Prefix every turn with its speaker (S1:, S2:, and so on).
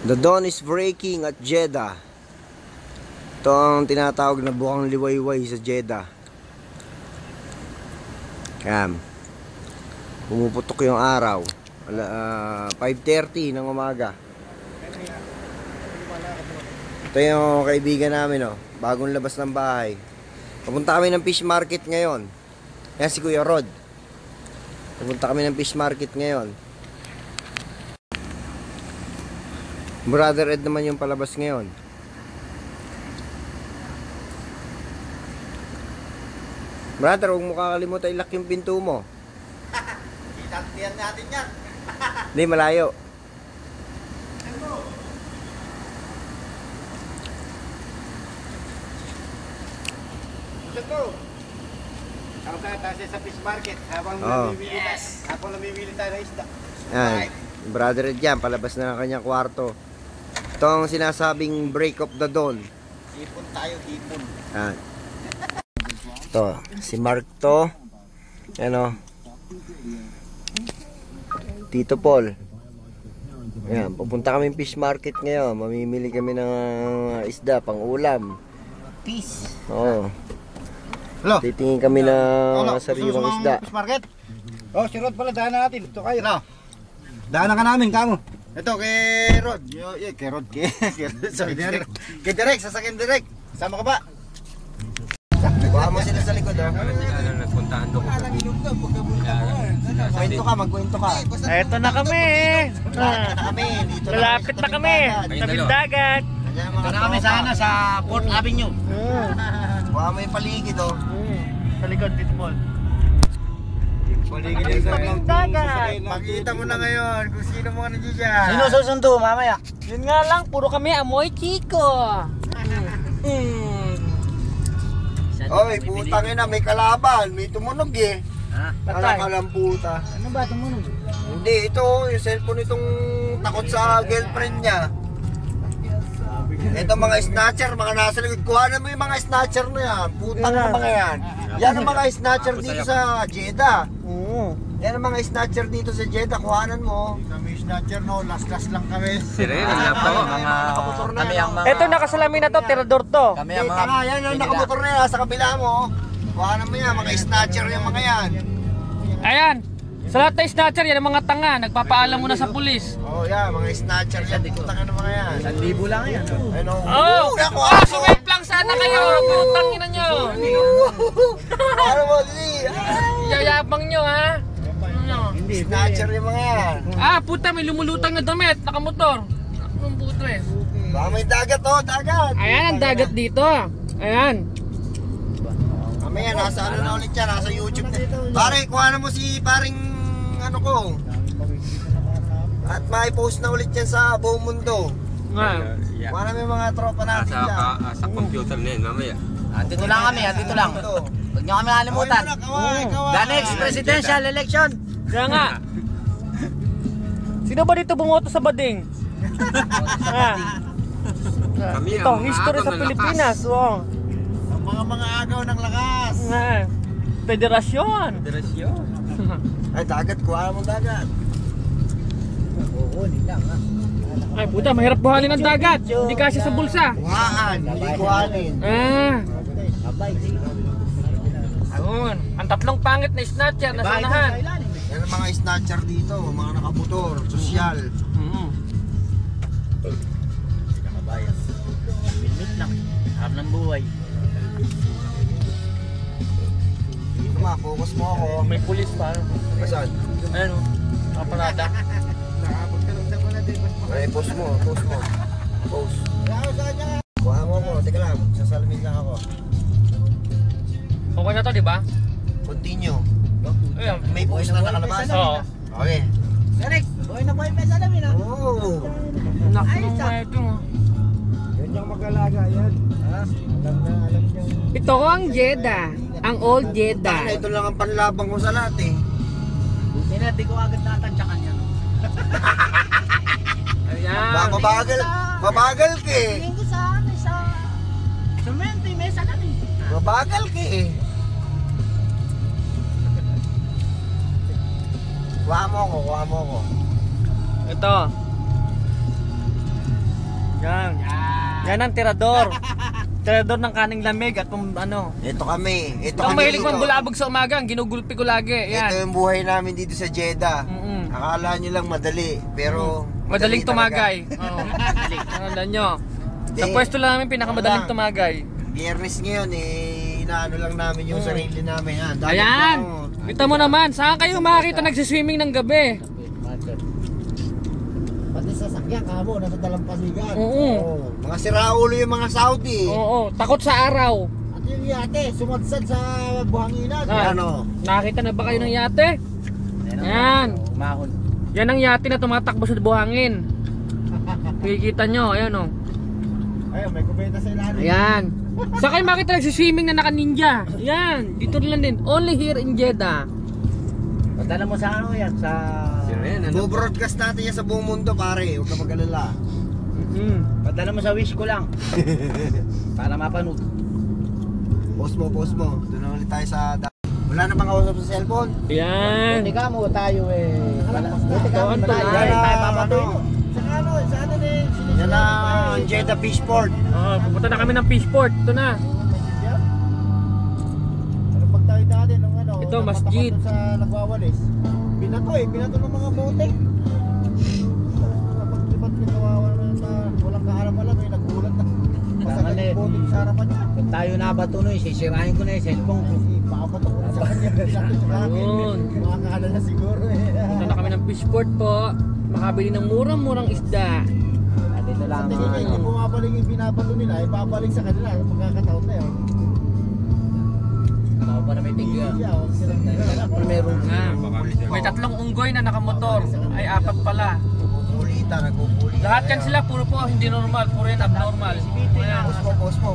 S1: The dawn is breaking at Jeddah. Ito ang tinatawag na bukang liwayway sa Jeddah. Yan. Pumuputok yung araw. 5:30 ng umaga. Ito yung kaibigan namin, oh. Bagong labas ng bahay. Papunta kami ng fish market ngayon. Yan si Kuya Rod. Papunta kami ng fish market ngayon. Brother Ed naman yung palabas ngayon. Brother, huwag mo kakalimutan ilak yung pinto mo.
S2: Itattiyan natin yan.
S1: Hindi, malayo.
S2: Ito. Ako tayo sa fish market habang namimili tayo ng isda.
S1: Yan. Brother Ed yan, palabas na ng kanyang kwarto. Ito ang sinasabing break of the dawn.
S2: Hipon tayo, hipon.
S1: Yan. Ito, si Mark to. Ano? Tito Paul. Yan, pupunta kami fish market ngayon. Mamimili kami ng isda pang ulam.
S2: Peace.
S1: Oo.
S2: Hello.
S1: Titingin kami ng sariwang isda.
S2: Fish market. Oh, si Rod pala, daanan natin. Ito kayo. No. Daanan ka namin, kamo. Ito kay Rod. Kay Rod. Kay Derek. Kay Derek, sasakyan Derek. Sama ka ba?
S1: Baka mo sila sa likod, oh.
S3: Nagpuntahan doon.
S1: Kwento ka, magkwento ka.
S4: Eto na kami. Lalapit na kami. Tabing dagat.
S2: Ito na kami sana sa Port Avenue.
S1: Baka mo yung paligid, oh.
S4: Sa likod, Tito Paul.
S2: Paligid sa
S4: Tabing dagat.
S2: Makita mo na ngayon kung sino mga nandiyan dyan.
S4: Sino susundo mamaya? Yun nga lang, puro kami amoy chico.
S1: Oy, putang ina, may kalaban. May tumunog eh. Alam puta.
S4: Ano ba tumunog?
S1: Hindi, ito yung cellphone itong takot sa girlfriend niya. Ito mga snatcher, mga nasa likod. Kuhanan mo yung mga snatcher na yan. Putang na mga yan. Yan ang mga snatcher dito sa Jeddah.
S4: Oo.
S1: Yan ang mga snatcher dito sa Jeddah. Kuhanan mo.
S2: Kami snatcher no, last lang kami.
S3: Sire, nalap ako.
S1: Kami ang mga...
S4: Ito nakasalamin na to, tirador to.
S1: Kami ang mga... Yan ang nakamotor na yan sa kabila mo. Kuhanan mo yan, mga snatcher yung mga yan.
S4: Ayan. Sa lahat na snatcher, yan ang mga tanga. Nagpapaalam muna sa pulis.
S1: Oh, yan, mga snatcher yan. Putang na mga yan.
S2: 1,000 lang yan.
S1: Ano?
S4: Oh! Sumip lang sana kayo. Putang ina nyo.
S1: Ano mo, Dili?
S4: Yayabang nyo, ha?
S1: Snatcher yung mga yan.
S4: Puta, may lumulutang na damit. Nakamotor. Anong puto eh.
S1: Baka may dagat, oh, dagat.
S4: Ayan, ang dagat dito. Ayan.
S1: Mamaya, nasa ano na ulit yan, nasa YouTube na. Pare, kuha na mo si paring ano ko. At mai-post na ulit yan sa buong mundo.
S4: Nga.
S1: Kuha na yung mga tropa natin dyan.
S3: Sa computer na yun, mamaya.
S5: Andito lang kami, andito lang. Huwag nyo kami nakalimutan. The next presidential election.
S4: Kaya nga. Sino ba dito bumoto sa bading?
S3: Kami
S4: Ito,
S3: ang
S4: history
S3: agaw
S4: sa
S3: ng
S4: Pilipinas. Oh.
S2: Ang mga agaw ng lakas.
S4: Federasyon.
S3: Federasyon.
S1: Ay, dagat, kuha mo dagat.
S2: Oo, hindi lang ha.
S4: Ay puta, mahirap buhalin ang dagat. Hindi kasi sa bulsa.
S1: Kuhaan, hindi kuhanin.
S2: Abay,
S4: Ayun. Ang tatlong pangit na snatcher na sanahan.
S1: Yan ang mga snatcher dito, mga nakamotor, sosyal.
S2: Kabayan. Minute lang. Harap ng buhay.
S1: Dito ma, focus mo ako.
S4: May pulis pa.
S1: Saan?
S4: Ayan o. Nakaparada.
S2: Nakapag ka lang sa mga din.
S1: Ay, post mo, post mo. Post. Kuha mo ako, teka lang, sasalamin lang ako.
S4: Okay na to, di ba?
S1: Continue.
S4: Ayan.
S1: May post na nakalabas.
S4: Oo.
S1: Okay.
S2: Derek, buhay na buhay pa sa alamin ha.
S1: Oh.
S4: Naku, mayroon mo.
S2: Yun yung mag-alaga yan. Ha? Alam niyo.
S4: Ito ang Jeddah. Ang old Jeddah.
S1: Ito lang ang panlabang ko sa lahat eh.
S2: Buti na, di ko agad natantsakan yan.
S4: Ayan.
S1: Mabagal ka eh.
S2: Tingin ko sa semento, may mesa lang eh.
S1: Mabagal ka eh. Kuha mo ko.
S4: Ito. Yan. Yan ang tirador. Tirador ng kaning lamig at ano.
S1: Ito kami. Ito
S4: Ang
S1: kami
S4: mahilig
S1: dito.
S4: man bulabog sa umaga, ang ginugulpi ko lagi.
S1: Ito
S4: Yan.
S1: yung buhay namin dito sa Jeddah.
S4: Mm-mm.
S1: Akala nyo lang madali, pero
S4: Madaling
S1: madali
S4: tumagay. Oo. Alam nyo. Sa
S1: Hindi.
S4: pwesto lang namin pinakamadaling
S1: Wala.
S4: tumagay.
S1: Biyernes ngayon inaano lang namin yung sarili namin. Dami
S4: Ayan.
S1: pa,
S4: Kita mo naman, saan kayo makakita nagsiswimming ng gabi?
S2: Pati sa sakyan, kamo, nasa dalampasigan.
S4: Oo.
S1: mga siraulo yung mga Saudi.
S4: Oo, takot sa araw.
S2: At yung yate, sumadsad sa buhanginan.
S4: Ah.
S1: Ano?
S4: Nakakita na ba kayo ng yate? Ayan.
S5: Umahon.
S4: Yan ang yate na tumatakbo sa buhangin. Nakikita nyo, ayan o.
S2: Ayun, may kubeta sa ilalim.
S4: Ayan. Saan kayo makita nagsiswimming na naka-ninja? Ayan, dito lang din. Only here in Jeddah.
S5: Padala mo sa ano yan, sa...
S3: Sino yan? Ano?
S1: Bu-broadcast natin yan sa buong mundo, pare. Huwag ka mag-alala.
S5: Padala mo sa wish ko lang. Para mapanood.
S1: Post mo. Doon na ulit tayo sa... Wala na mga usap sa cellphone.
S4: Ayan.
S5: Buti ka mo, tayo eh. Buti ka mo,
S4: Doon
S5: tayo.
S4: tayo.
S5: Tayo papatuloy.
S2: Sa ano din?
S1: Yan ang Jeddah Fishport.
S4: Oo, pupunta na kami ng fishport. Ito na.
S2: Ano pag tayo dati nung ano,
S4: Ito,
S2: napatapat
S4: masjid.
S2: dun sa nagwawalis. Binato ng mga bote. Kapag lipat yung nawawalan na walang kaalam-alam eh, nagulat na. Masakit yung bote sa harapan niya.
S5: Kung tayo nabatunoy, sisirahin ko na yung cellphone ko.
S2: Papato ko na sa kanya. Sakit sa akin.
S4: Ayun.
S2: Makakala na siguro eh.
S4: Punta na kami ng fishport po. Makabili ng murang-murang isda.
S5: Dito
S2: Sa
S5: lang.
S2: tingin niya, hindi bumabalik yung binabato nila, eh, babalik sa kanila. Pagkakataon na yun.
S5: Tao pa na may tigya.
S2: Siya, oh, silang
S5: Meron.
S4: Ah, may 3 unggoy na nakamotor. Ay, 4 pala.
S1: Nagpupulita.
S4: Lahat yan sila puro po hindi normal, puro yan abnormal. Ayan.
S1: Post mo.